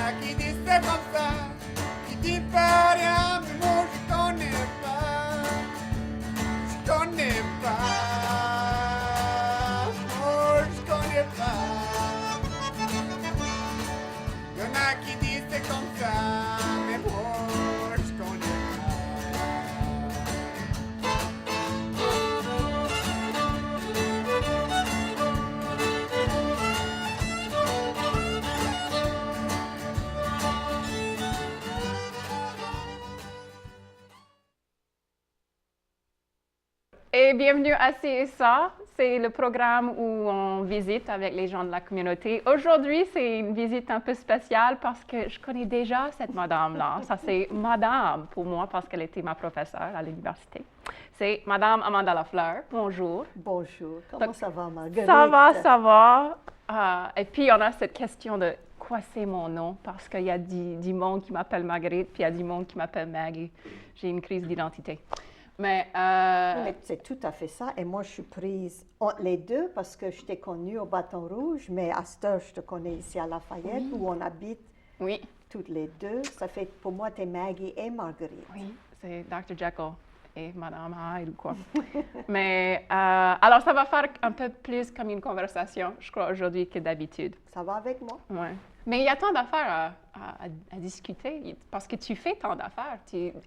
a qui disent c'est comme ça, qui disent pas rien, mais moi je connais pas. Je connais pas. Moi je connais pas. Y'en a qui disent c'est comme ça, mais moi je connais pas. Et bienvenue à CSA. C'est le programme où on visite avec les gens de la communauté. Aujourd'hui, c'est une visite un peu spéciale parce que je connais déjà cette madame-là. Ça, c'est madame pour moi parce qu'elle était ma professeure à l'université. C'est madame Amanda Lafleur. Bonjour. Bonjour, comment ça va, Marguerite? Ça va, ça va. Et puis, on a cette question de quoi c'est mon nom parce qu'il y a du monde qui m'appelle Marguerite puis il y a du monde qui m'appelle Maggie. J'ai une crise d'identité. Mais c'est tout à fait ça. Et moi, je suis prise entre les deux parce que je t'ai connue au Bâton Rouge, mais à cette heure, je te connais ici à Lafayette, où on habite toutes les deux. Ça fait pour moi, tu es Maggie et Marguerite. Oui, c'est Dr. Jekyll et Madame Hyde ou quoi. Mais alors, ça va faire un peu plus comme une conversation, je crois, aujourd'hui que d'habitude. Ça va avec moi? Oui. Mais il y a tant d'affaires à discuter parce que tu fais tant d'affaires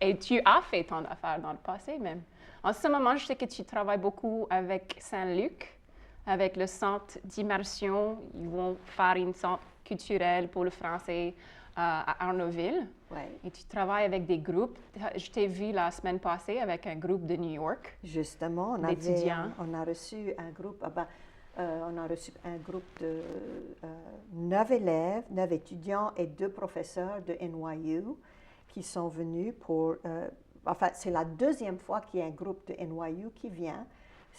et tu as fait tant d'affaires dans le passé même. En ce moment, je sais que tu travailles beaucoup avec Saint-Luc, avec le centre d'immersion. Ils vont faire une centre culturelle pour le français à Arnaudville. Ouais. Et tu travailles avec des groupes. Je t'ai vu la semaine passée avec un groupe de New York. Justement, on a reçu un groupe. On a reçu un groupe de 9 élèves, 9 étudiants et 2 professeurs de NYU qui sont venus pour... enfin, c'est la deuxième fois qu'il y a un groupe de NYU qui vient.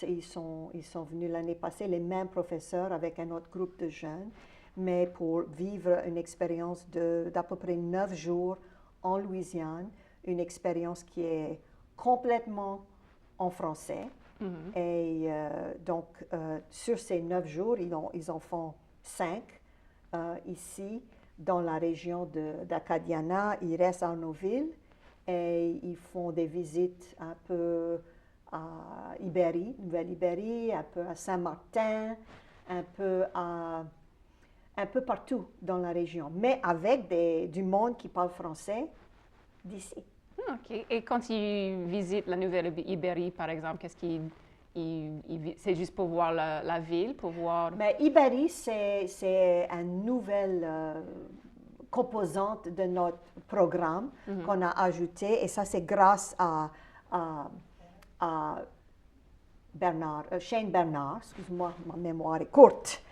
Ils sont venus l'année passée, les mêmes professeurs avec un autre groupe de jeunes, mais pour vivre une expérience d'à peu près 9 jours en Louisiane, une expérience qui est complètement en français. Mm-hmm. Et donc, sur ces 9 jours, ils en font 5 ici, dans la région d'Acadiana. Ils restent à Arnaudville et ils font des visites un peu à Nouvelle-Ibérie, un peu à Saint-Martin, un peu partout dans la région, mais avec du monde qui parle français d'ici. OK. Et quand ils visitent la Nouvelle-Ibérie, par exemple, qu'est-ce qu'ils... c'est juste pour voir la ville, pour voir... Mais Ibérie, c'est une nouvelle composante de notre programme qu'on a ajouté, et ça, c'est grâce à Shane Bernard, excuse-moi, ma mémoire est courte.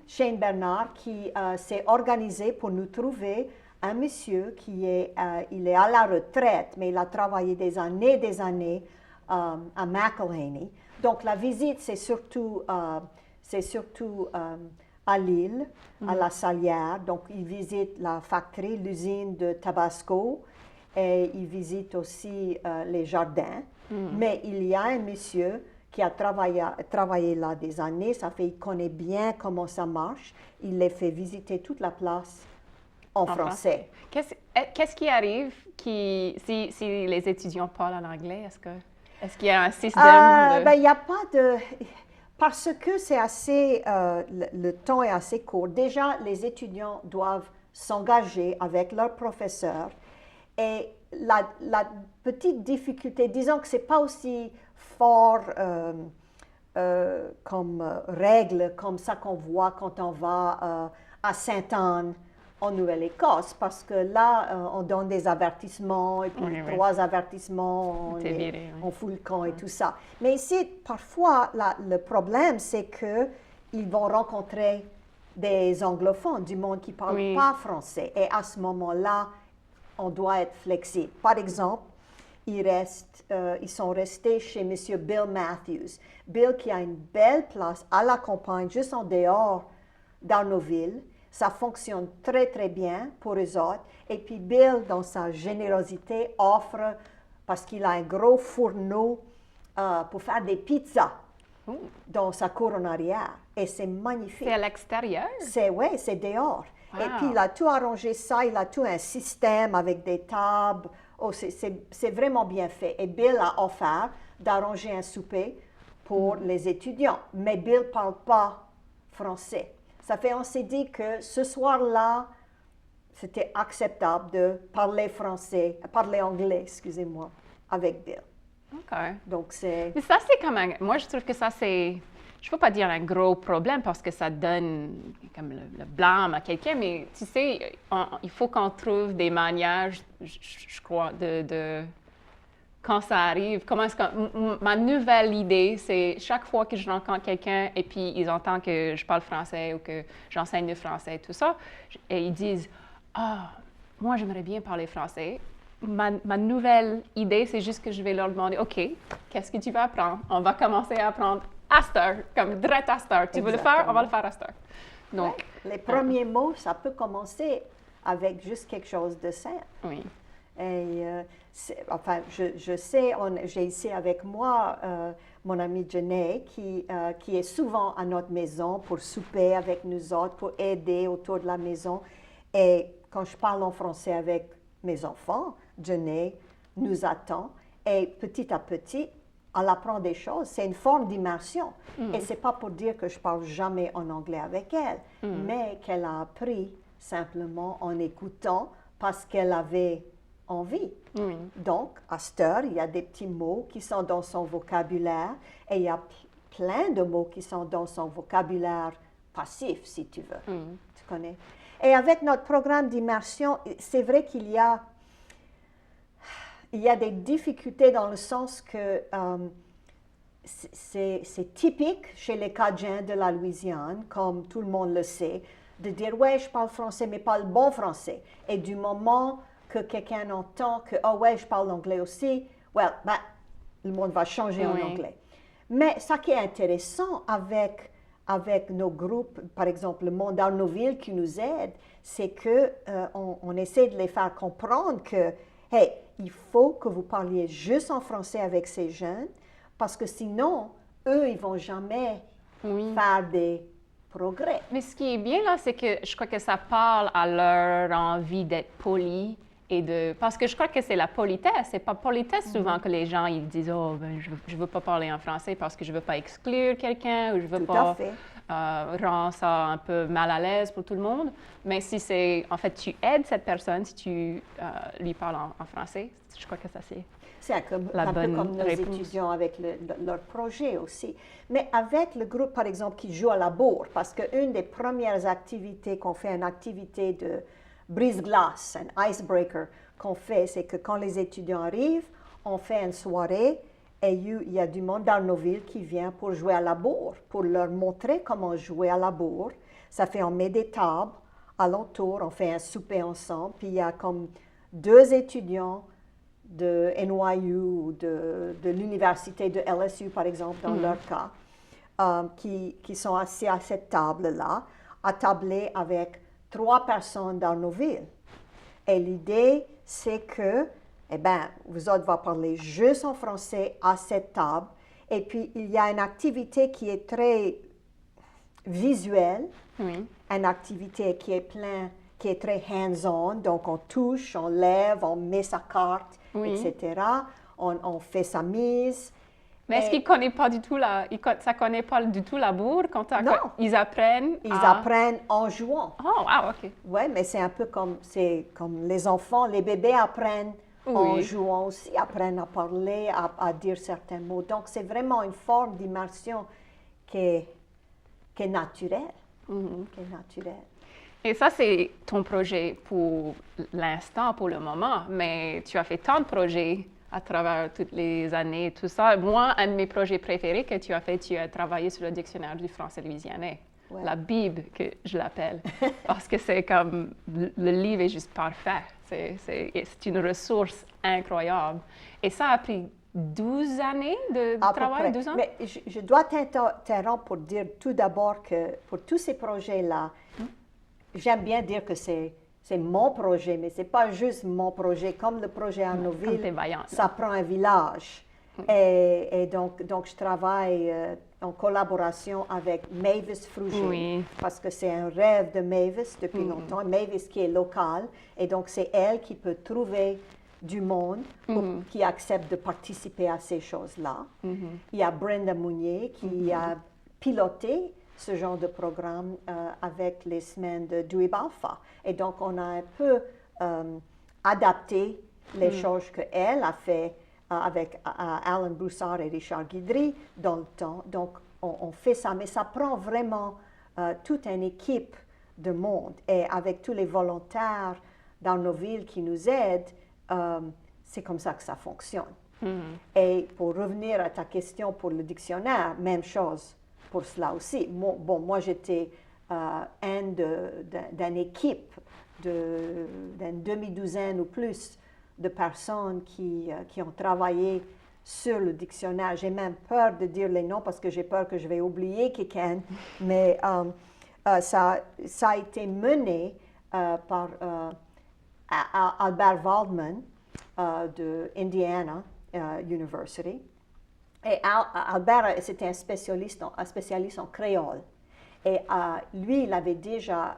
Shane Bernard qui s'est organisé pour nous trouver un monsieur il est à la retraite, mais il a travaillé des années à McElhaney. Donc, la visite, c'est surtout à Lille, à La Salière. Donc, il visite la factory, l'usine de Tabasco, et il visite aussi les jardins. Mais il y a un monsieur qui a travaillé là des années, il connaît bien comment ça marche. Il les fait visiter toute la place en français. Qu'est-ce qui arrive si les étudiants parlent en anglais? Est-ce qu'il y a un système il n'y a pas de... Parce que c'est assez... le temps est assez court. Déjà, les étudiants doivent s'engager avec leur professeur. Et la petite difficulté, disons que ce n'est pas aussi fort comme règle, comme ça qu'on voit quand on va à Sainte-Anne, en Nouvelle-Écosse, parce que là, on donne des avertissements, et puis 3 avertissements, on fout le camp et tout ça. Mais ici, parfois, le problème, c'est qu'ils vont rencontrer des anglophones, du monde qui ne parle pas français. Et à ce moment-là, on doit être flexible. Par exemple, ils sont restés chez M. Bill Matthews. Bill qui a une belle place à la campagne, juste en dehors d'Arnaudville. Ça fonctionne très, très bien pour eux autres. Et puis Bill, dans sa générosité, offre, parce qu'il a un gros fourneau pour faire des pizzas dans sa cour en arrière. Et c'est magnifique. C'est à l'extérieur? Oui, c'est dehors. Et puis, il a tout arrangé ça, il a tout un système avec des tables. Oh, c'est vraiment bien fait. Et Bill a offert d'arranger un souper pour les étudiants. Mais Bill ne parle pas français. Ça fait, on s'est dit que ce soir-là, c'était acceptable de parler anglais, excusez-moi, avec Bill. OK. Donc, c'est... Mais ça, c'est comme moi, je trouve que ça, c'est... Je ne peux pas dire un gros problème parce que ça donne comme le blâme à quelqu'un, mais tu sais, il faut qu'on trouve des manières, je crois, de... Quand ça arrive, comment est-ce que... Ma nouvelle idée, c'est chaque fois que je rencontre quelqu'un et puis ils entendent que je parle français ou que j'enseigne le français, tout ça, et ils disent « Ah, moi, j'aimerais bien parler français. » Ma nouvelle idée, c'est juste que je vais leur demander « OK, qu'est-ce que tu veux apprendre? On va commencer à apprendre à cette heure, comme direct à cette heure. Tu veux le faire? On va le faire à cette heure. » Donc, les premiers mots, ça peut commencer avec juste quelque chose de simple. Oui. Et, enfin, je sais, j'ai ici avec moi mon ami Jenny qui est souvent à notre maison pour souper avec nous autres, pour aider autour de la maison. Et quand je parle en français avec mes enfants, Jenny nous attend et petit à petit, elle apprend des choses. C'est une forme d'immersion. Et ce n'est pas pour dire que je ne parle jamais en anglais avec elle, mais qu'elle a appris simplement en écoutant parce qu'elle avait envie. Donc, à cette heure, il y a des petits mots qui sont dans son vocabulaire et il y a plein de mots qui sont dans son vocabulaire passif, si tu veux. Tu connais? Et avec notre programme d'immersion, c'est vrai qu'il y a des difficultés dans le sens que c'est typique chez les Cajuns de la Louisiane, comme tout le monde le sait, de dire « ouais, je parle français, mais pas le bon français ». Et du moment que quelqu'un entend que « oh ouais, je parle anglais aussi », well, ben, le monde va changer en anglais. Mais ce qui est intéressant avec nos groupes, par exemple le Monde Arnaudville qui nous aide, c'est qu'on essaie de les faire comprendre que « hey, il faut que vous parliez juste en français avec ces jeunes, parce que sinon, eux, ils ne vont jamais faire des progrès. » Mais ce qui est bien là, c'est que je crois que ça parle à leur envie d'être poli parce que je crois que c'est la politesse. C'est pas politesse souvent que les gens ils disent oh ben je veux pas parler en français parce que je veux pas exclure quelqu'un ou je veux pas rendre ça un peu mal à l'aise pour tout le monde. Mais si c'est en fait tu aides cette personne si tu lui parles en français, je crois que ça c'est. C'est un peu comme nos étudiants avec leur projet aussi. Mais avec le groupe, par exemple, qui joue à la bourre, parce qu'une des premières activités qu'on fait, une activité de brise-glace, un icebreaker qu'on fait, c'est que quand les étudiants arrivent, on fait une soirée et il y a du monde d'Arnaudville qui vient pour jouer à la bourre, pour leur montrer comment jouer à la bourre. Ça fait, on met des tables alentour, on fait un souper ensemble, puis il y a comme 2 étudiants de NYU ou de l'université de LSU, par exemple, dans leur cas, qui sont assis à cette table-là, attablés avec 3 personnes d'Arnaudville. Et l'idée, c'est que, eh bien, vous autres va parler juste en français à cette table. Et puis, il y a une activité qui est très visuelle, une activité qui est très hands-on, donc on touche, on lève, on met sa carte, etc. On fait sa mise. Mais est-ce qu'ils ne connaissent pas du tout ça connaît pas du tout la bourre quand ils apprennent? Ils apprennent en jouant. Oh, wow, OK. Oui, mais c'est un peu comme les enfants, les bébés apprennent en jouant aussi, apprennent à parler, à dire certains mots. Donc, c'est vraiment une forme d'immersion qui est naturelle. Qui est naturelle. Et ça, c'est ton projet pour l'instant, pour le moment, mais tu as fait tant de projets à travers toutes les années et tout ça. Moi, un de mes projets préférés que tu as fait, tu as travaillé sur le dictionnaire du français louisianais, la Bible, que je l'appelle, parce que c'est comme, le livre est juste parfait. C'est une ressource incroyable. Et ça a pris 12 années de travail, 12 ans? Mais je dois t'interrompre pour dire tout d'abord que pour tous ces projets-là, j'aime bien dire que c'est mon projet, mais ce n'est pas juste mon projet. Comme le projet Arnaudville, ça prend un village. Et donc, je travaille en collaboration avec Mavis Frugier, Oui. parce que c'est un rêve de Mavis depuis longtemps. Mavis qui est locale, et donc c'est elle qui peut trouver du monde qui accepte de participer à ces choses-là. Il y a Brenda Mounier qui a piloté ce genre de programme avec les semaines de Dweeb Alpha. Et donc, on a un peu adapté les choses qu'elle a fait avec Alan Broussard et Richard Guidry dans le temps. Donc, on fait ça, mais ça prend vraiment toute une équipe de monde. Et avec tous les volontaires dans nos villes qui nous aident, c'est comme ça que ça fonctionne. Et pour revenir à ta question pour le dictionnaire, même chose pour cela aussi. Moi j'étais d'une équipe d'une demi-douzaine ou plus de personnes qui ont travaillé sur le dictionnaire. J'ai même peur de dire les noms parce que j'ai peur que je vais oublier quelqu'un, mais ça a été mené par Albert Waldman de Indiana University. Et Albert, c'était un spécialiste en créole. Et lui, il avait déjà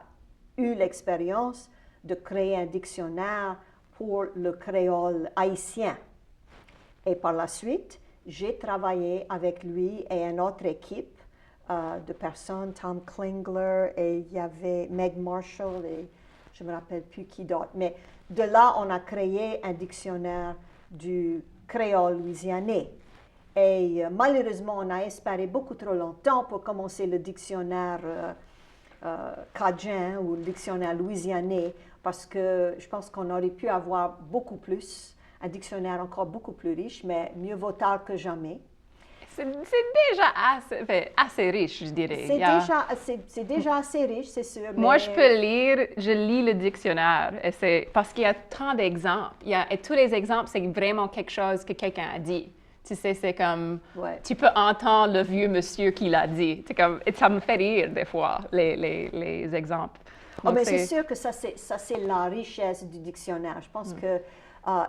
eu l'expérience de créer un dictionnaire pour le créole haïtien. Et par la suite, j'ai travaillé avec lui et une autre équipe de personnes, Tom Klingler, et il y avait Meg Marshall, et je ne me rappelle plus qui d'autre. Mais de là, on a créé un dictionnaire du créole louisianais. Et malheureusement, on a espéré beaucoup trop longtemps pour commencer le dictionnaire cajun ou le dictionnaire louisianais, parce que je pense qu'on aurait pu avoir beaucoup plus, un dictionnaire encore beaucoup plus riche, mais mieux vaut tard que jamais. C'est déjà assez riche, je dirais. C'est déjà assez riche, c'est sûr. Moi, je lis le dictionnaire, et c'est parce qu'il y a tant d'exemples. Et tous les exemples, c'est vraiment quelque chose que quelqu'un a dit. Tu sais, c'est comme, tu peux entendre le vieux monsieur qui l'a dit. C'est comme, et ça me fait rire des fois, les exemples. Donc, mais c'est sûr que ça, c'est la richesse du dictionnaire. Je pense que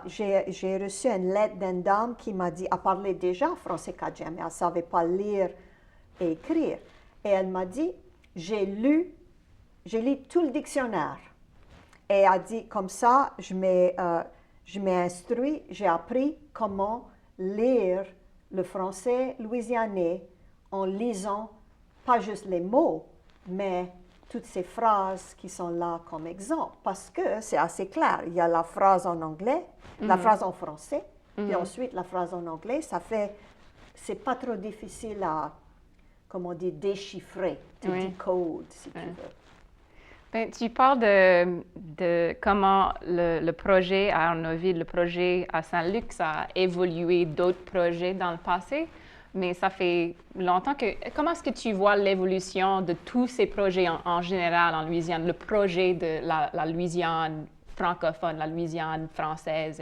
j'ai reçu une lettre d'une dame qui m'a dit, elle parlait déjà français cajun, mais elle ne savait pas lire et écrire. Et elle m'a dit, j'ai lu tout le dictionnaire. Et elle a dit, comme ça, je m'ai instruit, j'ai appris comment lire le français louisianais en lisant pas juste les mots, mais toutes ces phrases qui sont là comme exemple, parce que c'est assez clair. Il y a la phrase en anglais, la phrase en français, puis ensuite la phrase en anglais. C'est pas trop difficile à, comme on dit, déchiffrer, decode, si tu veux. Ben, tu parles de comment le projet à Arnaudville, le projet à Saint-Luc, ça a évolué d'autres projets dans le passé, mais ça fait longtemps que... Comment est-ce que tu vois l'évolution de tous ces projets en général en Louisiane, le projet de la Louisiane francophone, la Louisiane française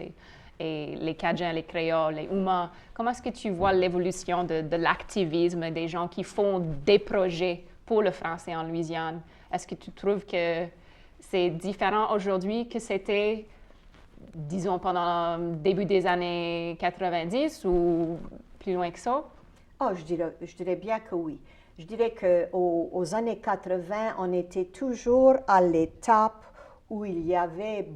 et les Cajuns, les Créoles, les Houmas? Comment est-ce que tu vois l'évolution de l'activisme des gens qui font des projets pour le français en Louisiane? Est-ce que tu trouves que c'est différent aujourd'hui que c'était, disons, pendant le début des années 90 ou plus loin que ça? Oh, je dirais bien que oui. Je dirais qu'aux années 80, on était toujours à l'étape où il y avait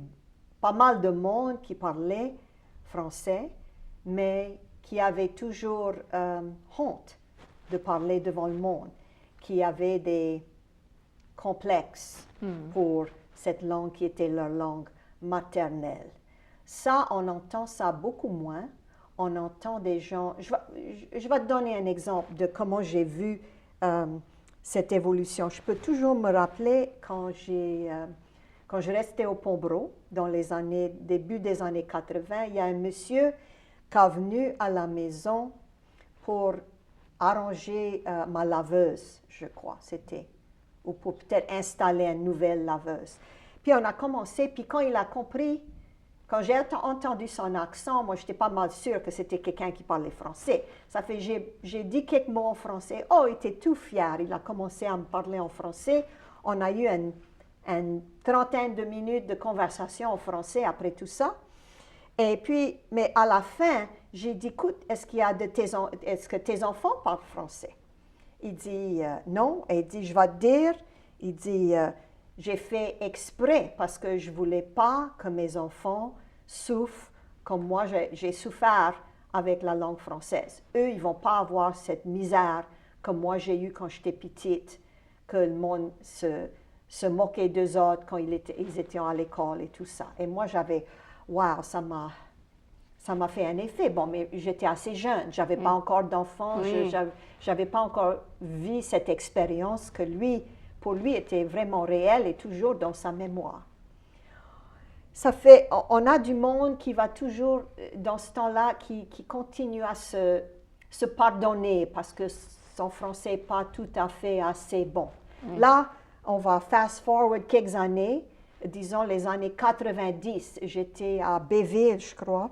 pas mal de monde qui parlait français, mais qui avait toujours honte de parler devant le monde, qui avait des complexes pour cette langue qui était leur langue maternelle. Ça, on entend ça beaucoup moins. On entend des gens... Je vais te donner un exemple de comment j'ai vu cette évolution. Je peux toujours me rappeler quand je restais au Pont-Bro, dans les début des années 80, il y a un monsieur qui est venu à la maison pour arranger ma laveuse, je crois, c'était, ou pour peut-être installer une nouvelle laveuse. Puis on a commencé, puis quand il a compris, quand j'ai entendu son accent, moi, j'étais pas mal sûre que c'était quelqu'un qui parlait français. Ça fait, j'ai dit quelques mots en français. Oh, il était tout fier. Il a commencé à me parler en français. On a eu une trentaine de minutes de conversation en français après tout ça. Et puis, mais à la fin, j'ai dit, écoute, est-ce que tes enfants parlent français? Il dit, non. Et il dit, je vais te dire, il dit, j'ai fait exprès parce que je ne voulais pas que mes enfants souffrent comme moi j'ai souffert avec la langue française. Eux, ils ne vont pas avoir cette misère comme moi j'ai eu quand j'étais petite, que le monde se moquait d'eux autres quand ils étaient à l'école et tout ça. Et moi, wow, ça m'a fait un effet. Bon, mais j'étais assez jeune, je n'avais pas encore d'enfant, je n'avais pas encore vu cette expérience que pour lui, était vraiment réelle et toujours dans sa mémoire. On a du monde qui va toujours, dans ce temps-là, qui continue à se pardonner parce que son français n'est pas tout à fait assez bon. Là, on va fast forward quelques années, disons les années 90. J'étais à Béville, je crois,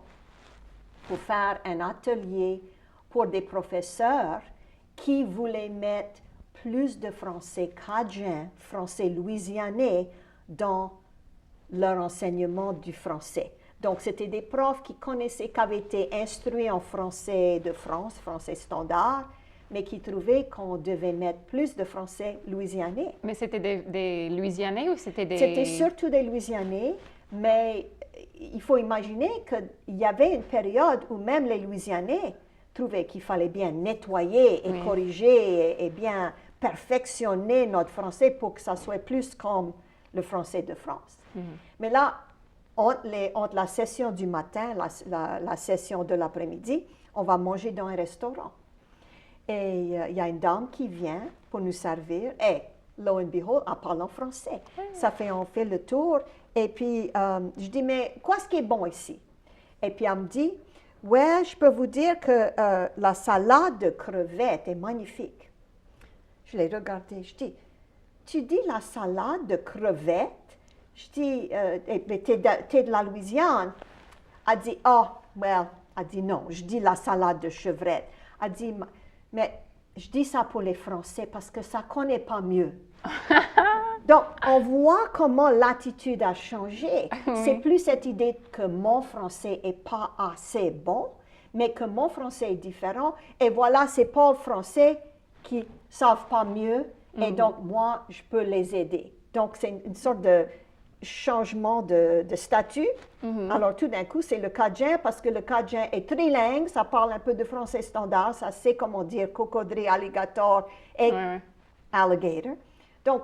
pour faire un atelier pour des professeurs qui voulaient mettre plus de français cajun, français louisianais, dans leur enseignement du français. Donc, c'était des profs qui connaissaient, qui avaient été instruits en français de France, français standard, mais qui trouvaient qu'on devait mettre plus de français louisianais. Mais c'était des Louisianais ou c'était des... C'était surtout des Louisianais, mais il faut imaginer qu'il y avait une période où même les Louisianais trouvaient qu'il fallait bien nettoyer et corriger et bien perfectionner notre français pour que ça soit plus comme le français de France. Mais là, entre la session du matin, la session de l'après-midi, on va manger dans un restaurant. Et il y a une dame qui vient pour nous servir. Et, lo and behold, elle parle en français. On fait le tour. Et puis, je dis, mais quoi ce qui est bon ici? Et puis, elle me dit, ouais, je peux vous dire que la salade de crevettes est magnifique. Je l'ai regardée. Je dis, tu dis la salade de crevettes? Je dis, t'es de la Louisiane? Elle dit, elle dit non, je dis la salade de chevrette. Elle dit, mais je dis ça pour les Français parce que ça ne connaît pas mieux. Donc, on voit comment l'attitude a changé. C'est plus cette idée que mon français n'est pas assez bon, mais que mon français est différent. Et voilà, c'est pas le français qui ne savent pas mieux. Et donc, moi, je peux les aider. Donc, c'est une sorte de changement de statut. Alors, tout d'un coup, c'est le Cajun, parce que le Cajun est trilingue, ça parle un peu de français standard, ça sait comment dire cocodrille, alligator et alligator. Donc,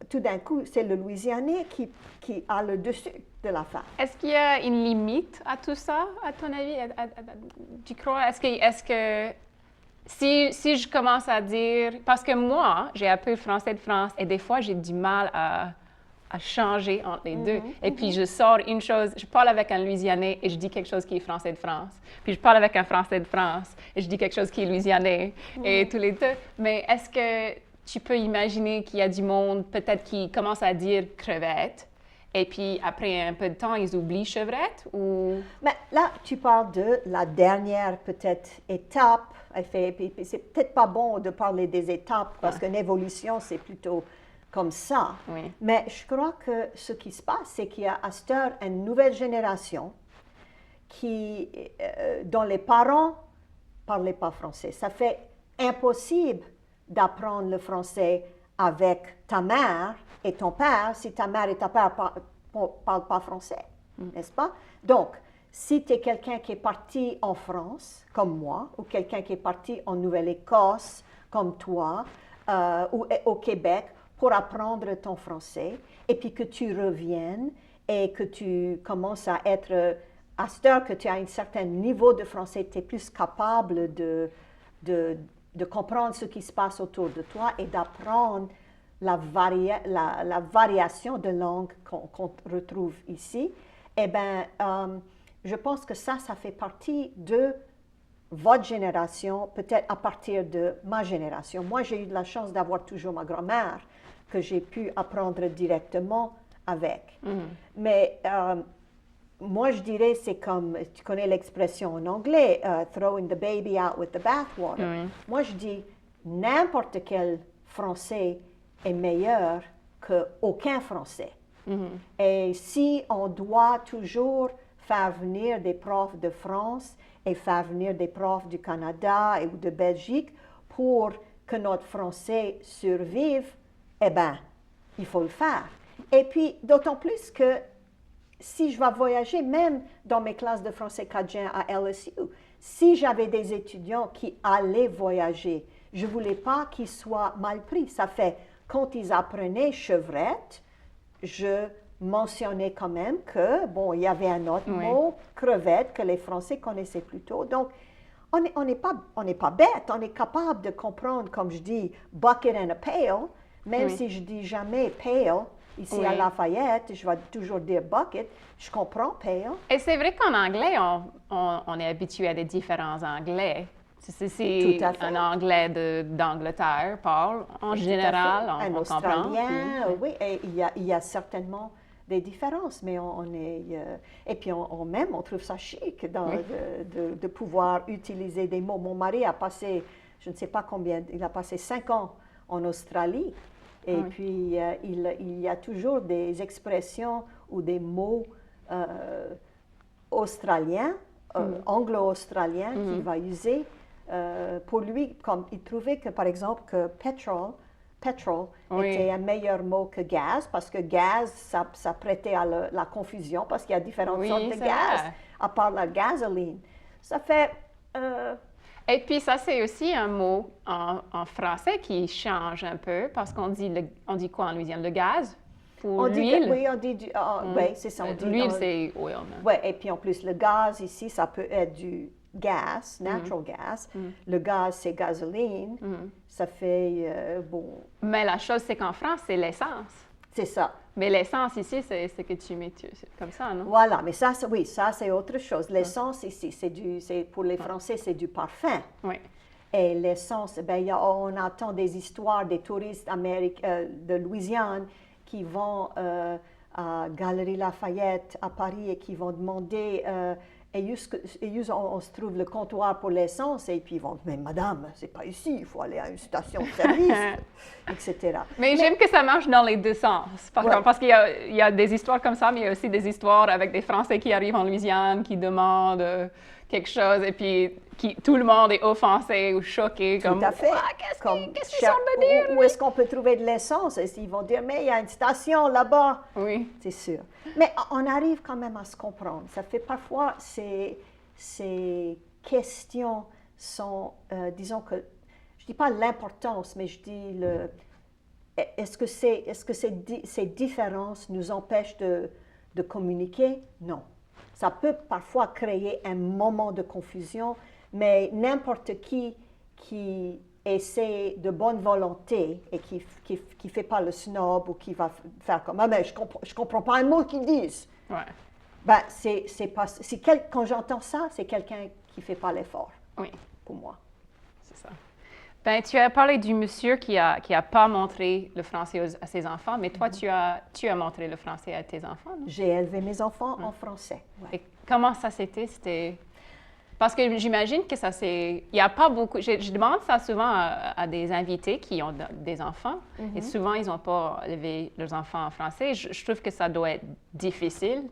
tout d'un coup, c'est le Louisianais qui a le dessus de la femme. Est-ce qu'il y a une limite à tout ça, à ton avis? Tu crois? Est-ce que si je commence à dire... Parce que moi, j'ai appris le français de France et des fois, j'ai du mal à changer entre les deux. Et puis, je sors une chose, je parle avec un Louisianais et je dis quelque chose qui est français de France. Puis, je parle avec un Français de France et je dis quelque chose qui est Louisianais. Et tous les deux. Mais est-ce que tu peux imaginer qu'il y a du monde, peut-être, qui commence à dire crevette et puis, après un peu de temps, ils oublient chevrette ou... Mais là, tu parles de la dernière, peut-être, étape. C'est peut-être pas bon de parler des étapes parce qu'une évolution, c'est plutôt comme ça. Oui. Mais je crois que ce qui se passe, c'est qu'il y a à cette heure une nouvelle génération dont les parents ne parlaient pas français. Ça fait impossible d'apprendre le français avec ta mère et ton père si ta mère et ta père ne parlent pas français, n'est-ce pas? Donc, si tu es quelqu'un qui est parti en France, comme moi, ou quelqu'un qui est parti en Nouvelle-Écosse, comme toi, ou au Québec, pour apprendre ton français, et puis que tu reviennes et que tu commences à être, à cette heure que tu as un certain niveau de français, tu es plus capable de comprendre ce qui se passe autour de toi et d'apprendre la variation de langue qu'on retrouve ici. Eh bien, je pense que ça fait partie de votre génération, peut-être à partir de ma génération. Moi, j'ai eu de la chance d'avoir toujours ma grand-mère que j'ai pu apprendre directement avec. Mais moi, je dirais, c'est comme, tu connais l'expression en anglais, throwing the baby out with the bathwater. Moi, je dis, n'importe quel français est meilleur qu'aucun français. Et si on doit toujours faire venir des profs de France et faire venir des profs du Canada ou de Belgique pour que notre français survive, eh bien, il faut le faire. Et puis, d'autant plus que si je vais voyager, même dans mes classes de français cadien à LSU, si j'avais des étudiants qui allaient voyager, je ne voulais pas qu'ils soient mal pris. Ça fait, quand ils apprenaient chevrette, je mentionnais quand même que, bon, il y avait un autre mot, crevette, que les Français connaissaient plutôt. Donc, on n'est pas bête, on est capable de comprendre, comme je dis, bucket and a pail, même si je dis jamais pail. Ici à Lafayette, je vais toujours dire bucket, je comprends pail. Et c'est vrai qu'en anglais, on est habitué à des différents anglais. C'est un anglais d'Angleterre, Paul. En général, on comprend. Un australien, oui, et il y a certainement des différences, mais on est... et puis on trouve ça chic de pouvoir utiliser des mots. Mon mari a passé, je ne sais pas combien, il a passé 5 ans en Australie. Et puis, il y a toujours des expressions ou des mots australiens, anglo-australiens qu'il va user. Pour lui, comme il trouvait que, par exemple, que petrol était un meilleur mot que gaz, parce que gaz, ça prêtait à la confusion, parce qu'il y a différentes sortes de gaz, à part la gasoline. Ça fait... Et puis ça, c'est aussi un mot en français qui change un peu, parce qu'on dit quoi en Louisiane? Le gaz? Pour l'huile? Oui, on dit oui, c'est ça. L'huile, c'est oil. Oui, et puis en plus, le gaz ici, ça peut être du gas, natural gas. Le gaz, c'est gasoline. Ça fait, bon... Mais la chose, c'est qu'en France, c'est l'essence. C'est ça. Mais l'essence ici, c'est ce que tu mets comme ça, non? Voilà, mais ça, oui, ça, c'est autre chose. L'essence ici, pour les Français, c'est du parfum. Oui. Et l'essence, ben, on entend des histoires des touristes de Louisiane qui vont à Galerie Lafayette à Paris et qui vont demander on se trouve le comptoir pour l'essence et puis ils vont dire, mais madame, c'est pas ici, il faut aller à une station de service, etc. Mais j'aime que ça marche dans les deux sens, parce qu'il y a des histoires comme ça, mais il y a aussi des histoires avec des Français qui arrivent en Louisiane, qui demandent quelque chose et puis tout le monde est offensé ou choqué. Comme, tout à fait. Qu'est-ce qu'ils sont de dire? Où est-ce qu'on peut trouver de l'essence? Ils vont dire, mais il y a une station là-bas. Oui. C'est sûr. Mais on arrive quand même à se comprendre. Ça fait parfois, ces questions sont, disons que, je ne dis pas l'importance, mais je dis est-ce que ces différences nous empêchent de communiquer? Non. Ça peut parfois créer un moment de confusion, mais n'importe qui essaie de bonne volonté et qui fait pas le snob ou qui va faire comme « Ah, mais je comprends pas un mot qu'ils disent. Ouais. » Ben, quand j'entends ça, c'est quelqu'un qui fait pas l'effort. Oui. Pour moi. C'est ça. Ben, tu as parlé du monsieur qui a pas montré le français à ses enfants, mais toi, tu as montré le français à tes enfants, non? J'ai élevé mes enfants en français. Ouais. Et comment ça c'était... Parce que j'imagine que ça c'est... Il n'y a pas beaucoup... Je demande ça souvent à des invités qui ont des enfants, et souvent, ils n'ont pas élevé leurs enfants en français. Je trouve que ça doit être difficile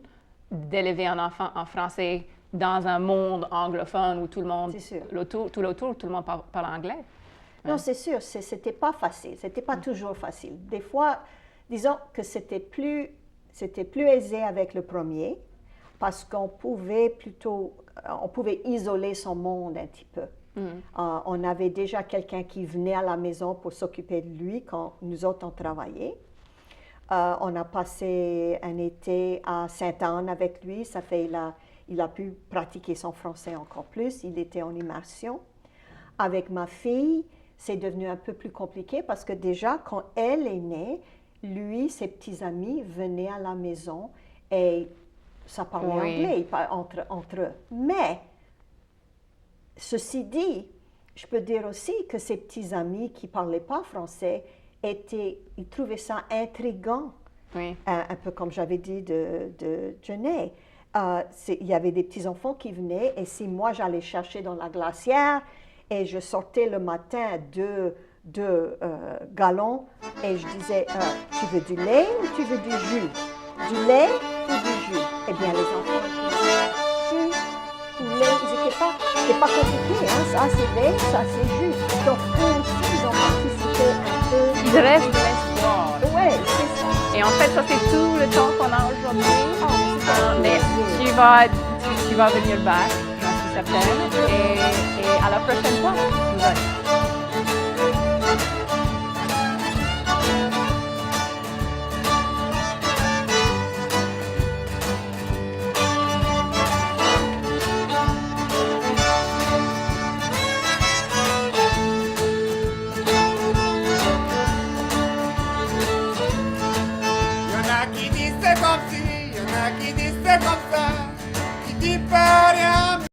d'élever un enfant en français dans un monde anglophone où tout le monde... C'est sûr. Tout le monde parle anglais. Non, c'est sûr, c'était pas facile. C'était pas toujours facile. Des fois, disons que c'était plus aisé avec le premier parce qu'on pouvait isoler son monde un petit peu. On avait déjà quelqu'un qui venait à la maison pour s'occuper de lui quand nous autres on travaillait. On a passé un été à Sainte-Anne avec lui. Ça fait il a pu pratiquer son français encore plus. Il était en immersion. Avec ma fille, c'est devenu un peu plus compliqué parce que déjà, quand elle est née, lui, ses petits amis venaient à la maison et ça parlait anglais entre eux. Mais, ceci dit, je peux dire aussi que ces petits amis qui ne parlaient pas français, ils trouvaient ça intriguant. Oui. Un peu comme j'avais dit de Jenny. Il y avait des petits-enfants qui venaient et si moi, j'allais chercher dans la glacière, et je sortais le matin deux gallons et je disais, tu veux du lait ou tu veux du jus? Du lait ou du jus? Eh bien, les enfants étaient c'était pas compliqué, hein? Ça c'est vert, ça c'est juste. Donc, eux aussi, ils ont participé un peu. Il reste de l'espoir. Ouais, c'est ça. Et en fait, ça, c'est tout le temps qu'on a aujourd'hui. Mais tu vas venir back, j'en suis certaine. Et à la prochaine fois.